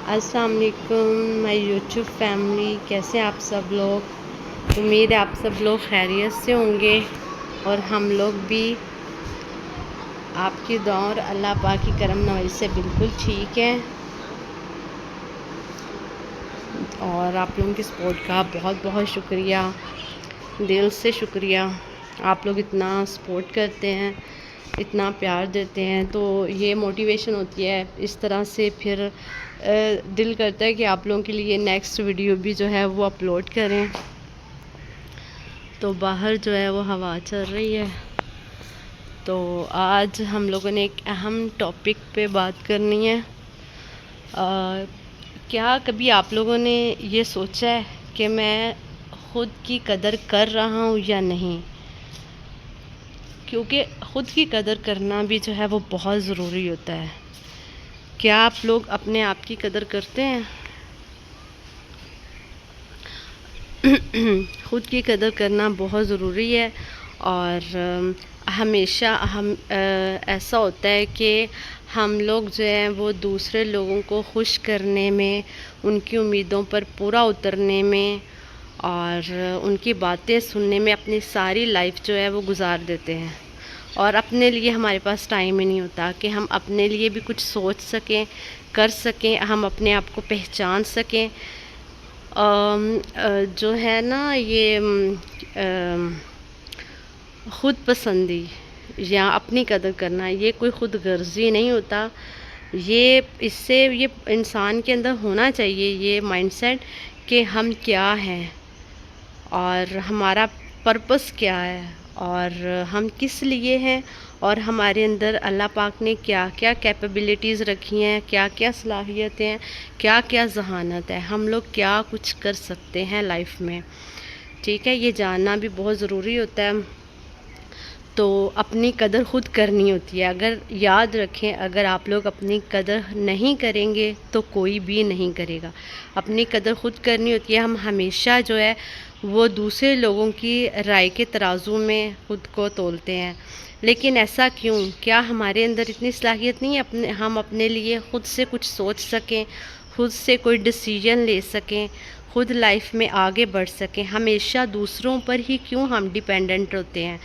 अस्सलाम वालेकुम my YouTube family, कैसे हैं आप सब लोग। उम्मीद है आप सब लोग खैरियत से होंगे और हम लोग भी आपकी दुआ और अल्लाह पाक की करम नवाज़ी से बिल्कुल ठीक हैं। और आप लोगों की सपोर्ट का बहुत बहुत शुक्रिया, दिल से शुक्रिया। आप लोग इतना सपोर्ट करते हैं, इतना प्यार देते हैं, तो ये मोटिवेशन होती है। इस तरह से फिर दिल करता है कि आप लोगों के लिए नेक्स्ट वीडियो भी जो है वो अपलोड करें। तो बाहर जो है वो हवा चल रही है। तो आज हम लोगों ने एक अहम टॉपिक पे बात करनी है। क्या कभी आप लोगों ने ये सोचा है कि मैं ख़ुद की कदर कर रहा हूँ या नहीं? क्योंकि ख़ुद की कदर करना भी जो है वो बहुत ज़रूरी होता है। क्या आप लोग अपने आप की कदर करते हैं? ख़ुद की कदर करना बहुत ज़रूरी है। और हमेशा हम ऐसा होता है कि हम लोग जो है वो दूसरे लोगों को खुश करने में, उनकी उम्मीदों पर पूरा उतरने में और उनकी बातें सुनने में अपनी सारी लाइफ जो है वो गुजार देते हैं। और अपने लिए हमारे पास टाइम ही नहीं होता कि हम अपने लिए भी कुछ सोच सकें, कर सकें, हम अपने आप को पहचान सकें। जो है ना ये ख़ुद पसंदी या अपनी कदर करना, ये कोई ख़ुद गर्जी नहीं होता। ये इंसान के अंदर होना चाहिए ये माइंडसेट कि हम क्या हैं और हमारा पर्पस क्या है और हम किस लिए हैं, और हमारे अंदर अल्लाह पाक ने क्या क्या कैपेबिलिटीज़ रखी हैं, क्या क्या सलाहियतें हैं, क्या क्या ज़हानत है, हम लोग क्या कुछ कर सकते हैं लाइफ में। ठीक है, ये जानना भी बहुत ज़रूरी होता है। तो अपनी कदर ख़ुद करनी होती है। अगर याद रखें, अगर आप लोग अपनी कदर नहीं करेंगे तो कोई भी नहीं करेगा। अपनी कदर ख़ुद करनी होती है। हम हमेशा जो है वो दूसरे लोगों की राय के तराजू में ख़ुद को तोलते हैं। लेकिन ऐसा क्यों? क्या हमारे अंदर इतनी सलाहियत नहीं है हम अपने लिए ख़ुद से कुछ सोच सकें, ख़ुद से कोई डिसीजन ले सकें, ख़ुद लाइफ में आगे बढ़ सकें? हमेशा दूसरों पर ही क्यों हम डिपेंडेंट होते हैं?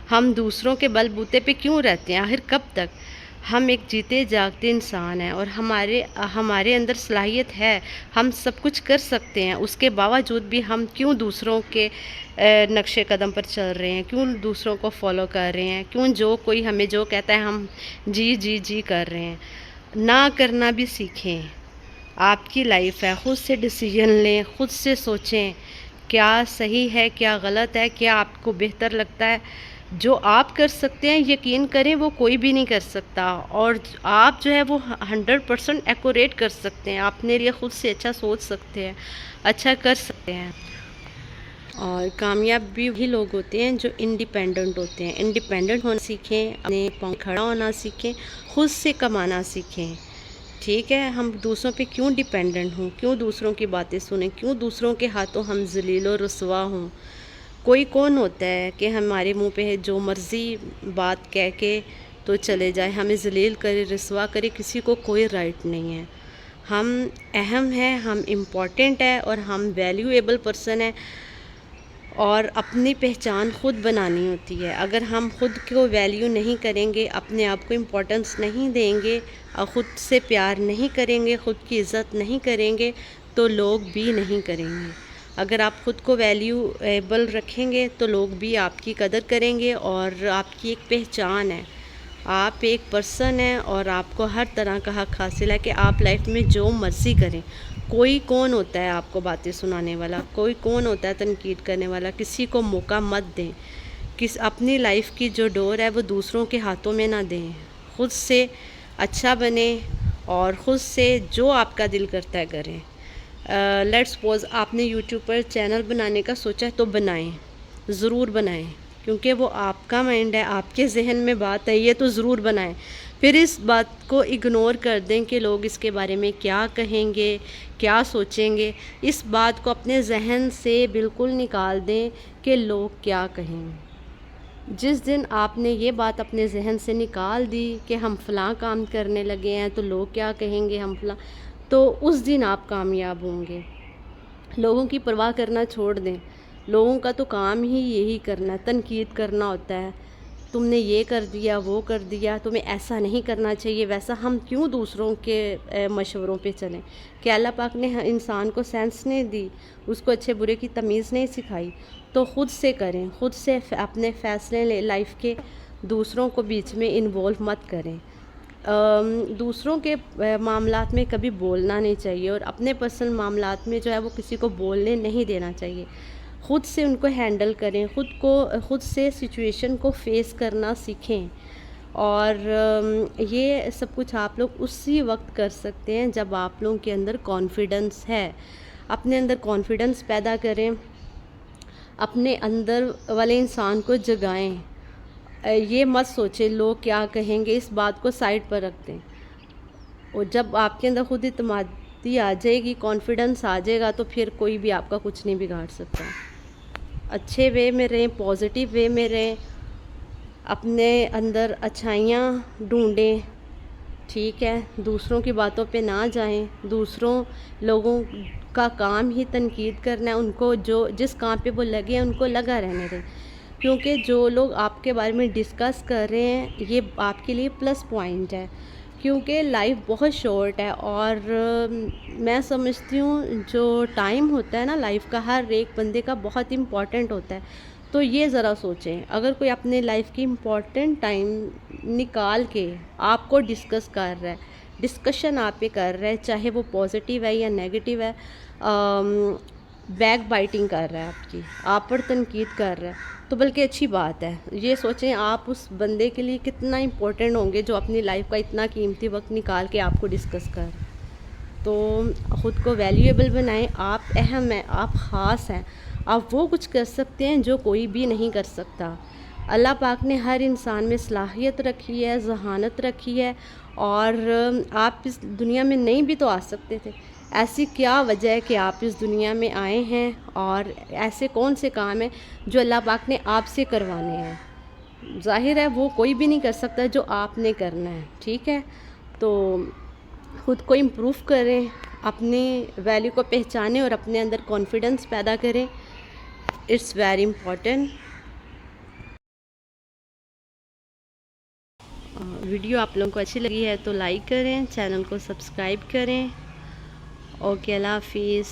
हम दूसरों के बलबूते पे क्यों रहते हैं? आखिर कब तक? हम एक जीते जागते इंसान हैं और हमारे अंदर सलाहियत है, हम सब कुछ कर सकते हैं। उसके बावजूद भी हम क्यों दूसरों के नक्शे कदम पर चल रहे हैं? क्यों दूसरों को फॉलो कर रहे हैं? क्यों जो कोई हमें जो कहता है हम जी जी जी कर रहे हैं? ना करना भी सीखें। आपकी लाइफ है, ख़ुद से डिसीजन लें, ख़ुद से सोचें क्या सही है, क्या गलत है, क्या आपको बेहतर लगता है। जो आप कर सकते हैं, यकीन करें वो कोई भी नहीं कर सकता। और आप जो है वो 100% एक्यूरेट कर सकते हैं, अपने लिए ख़ुद से अच्छा सोच सकते हैं, अच्छा कर सकते हैं। और कामयाब भी वही लोग होते हैं जो इंडिपेंडेंट होते हैं। इंडिपेंडेंट होना सीखें, अपने पाँव खड़ा होना सीखें, ख़ुद से कमाना सीखें। ठीक है, हम दूसरों पे क्यों डिपेंडेंट हों? क्यों दूसरों की बातें सुनें? क्यों दूसरों के हाथों हम ज़लील और रुसवा हों? कोई कौन होता है कि हमारे मुंह पे जो मर्ज़ी बात कह के तो चले जाए, हमें ज़लील करे, रुसवा करे, किसी को कोई राइट नहीं है। हम अहम हैं, हम इम्पॉर्टेंट है और हम वैल्यूएबल पर्सन है। और अपनी पहचान ख़ुद बनानी होती है। अगर हम ख़ुद को वैल्यू नहीं करेंगे, अपने आप को इम्पोर्टेंस नहीं देंगे और ख़ुद से प्यार नहीं करेंगे, ख़ुद की इज़्ज़त नहीं करेंगे, तो लोग भी नहीं करेंगे। अगर आप ख़ुद को वैल्यूएबल रखेंगे तो लोग भी आपकी कदर करेंगे और आपकी एक पहचान है, आप एक पर्सन हैं और आपको हर तरह का हक़ हासिल है कि आप लाइफ में जो मर्ज़ी करें। कोई कौन होता है आपको बातें सुनाने वाला? कोई कौन होता है तनकीद करने वाला? किसी को मौका मत दें। अपनी लाइफ की जो डोर है वो दूसरों के हाथों में ना दें। ख़ुद से अच्छा बने और ख़ुद से जो आपका दिल करता है करें। लेट्स सपोज़ आपने यूट्यूब पर चैनल बनाने का सोचा है तो बनाएं, ज़रूर बनाएं। کیونکہ وہ آپ کا مائنڈ ہے، آپ کے ذہن میں بات ہے، یہ تو ضرور بنائیں. پھر اس بات کو اگنور کر دیں کہ لوگ اس کے بارے میں کیا کہیں گے، کیا سوچیں گے. اس بات کو اپنے ذہن سے بالکل نکال دیں کہ لوگ کیا کہیں گے. جس دن آپ نے یہ بات اپنے ذہن سے نکال دی کہ ہم فلاں کام کرنے لگے ہیں تو لوگ کیا کہیں گے، ہم فلاں، تو اس دن آپ کامیاب ہوں گے. لوگوں کی پرواہ کرنا چھوڑ دیں. لوگوں کا تو کام ہی یہی کرنا ہے، تنقید کرنا ہوتا ہے. تم نے یہ کر دیا، وہ کر دیا، تمہیں ایسا نہیں کرنا چاہیے، ویسا. ہم کیوں دوسروں کے مشوروں پہ چلیں؟ کہ اللہ پاک نے انسان کو سینس نہیں دی، اس کو اچھے برے کی تمیز نہیں سکھائی. تو خود سے کریں، خود سے اپنے فیصلے لیں لائف کے. دوسروں کو بیچ میں انوالو مت کریں. دوسروں کے معاملات میں کبھی بولنا نہیں چاہیے، اور اپنے پرسنل معاملات میں جو ہے وہ کسی کو بولنے نہیں دینا چاہیے. خود سے ان کو ہینڈل کریں، خود سے سچویشن کو فیس کرنا سیکھیں. اور یہ سب کچھ آپ لوگ اسی وقت کر سکتے ہیں جب آپ لوگوں کے اندر کانفیڈنس ہے. اپنے اندر کانفیڈنس پیدا کریں، اپنے اندر والے انسان کو جگائیں. یہ مت سوچیں لوگ کیا کہیں گے، اس بات کو سائڈ پر رکھ دیں. اور جب آپ کے اندر خود اعتمادی آ جائے گی، کانفیڈنس آ جائے گا، تو پھر کوئی بھی آپ کا کچھ نہیں بگاڑ سکتا. اچھے وے میں رہیں، پازیٹیو وے میں رہیں، اپنے اندر اچھائیاں ڈھونڈیں. ٹھیک ہے، دوسروں کی باتوں پہ نہ جائیں. دوسروں لوگوں کا کام ہی تنقید کرنا ہے، ان کو جس کام پہ وہ لگے ہیں ان کو لگا رہنے دیں. کیونکہ جو لوگ آپ کے بارے میں ڈسکس کر رہے ہیں یہ آپ کے لیے پلس پوائنٹ ہے. کیونکہ لائف بہت شارٹ ہے، اور میں سمجھتی ہوں جو ٹائم ہوتا ہے نا لائف کا، ہر ایک بندے کا بہت امپورٹنٹ ہوتا ہے. تو یہ ذرا سوچیں، اگر کوئی اپنے لائف کی امپورٹنٹ ٹائم نکال کے آپ کو ڈسکس کر رہا ہے، ڈسکشن آپ پہ کر رہا ہے، چاہے وہ پازیٹیو ہے یا نیگیٹو ہے، بیک بائٹنگ کر رہا ہے، آپ پر تنقید کر رہا ہے، تو بلکہ اچھی بات ہے. یہ سوچیں آپ اس بندے کے لیے کتنا امپورٹنٹ ہوں گے جو اپنی لائف کا اتنا قیمتی وقت نکال کے آپ کو ڈسکس کر. تو خود کو ویلیویبل بنائیں. آپ اہم ہیں، آپ خاص ہیں. آپ وہ کچھ کر سکتے ہیں جو کوئی بھی نہیں کر سکتا. اللہ پاک نے ہر انسان میں صلاحیت رکھی ہے، ذہانت رکھی ہے، اور آپ اس دنیا میں نہیں بھی تو آ سکتے تھے. ایسی کیا وجہ ہے کہ آپ اس دنیا میں آئے ہیں، اور ایسے کون سے کام ہیں جو اللہ پاک نے آپ سے کروانے ہیں؟ ظاہر ہے وہ کوئی بھی نہیں کر سکتا جو آپ نے کرنا ہے. ٹھیک ہے، تو خود کو امپروو کریں، اپنی ویلیو کو پہچانیں اور اپنے اندر کانفیڈنس پیدا کریں. It's very important. ویڈیو آپ لوگوں کو اچھی لگی ہے تو لائک کریں، چینل کو سبسکرائب کریں. اوکے، اللہ حافظ.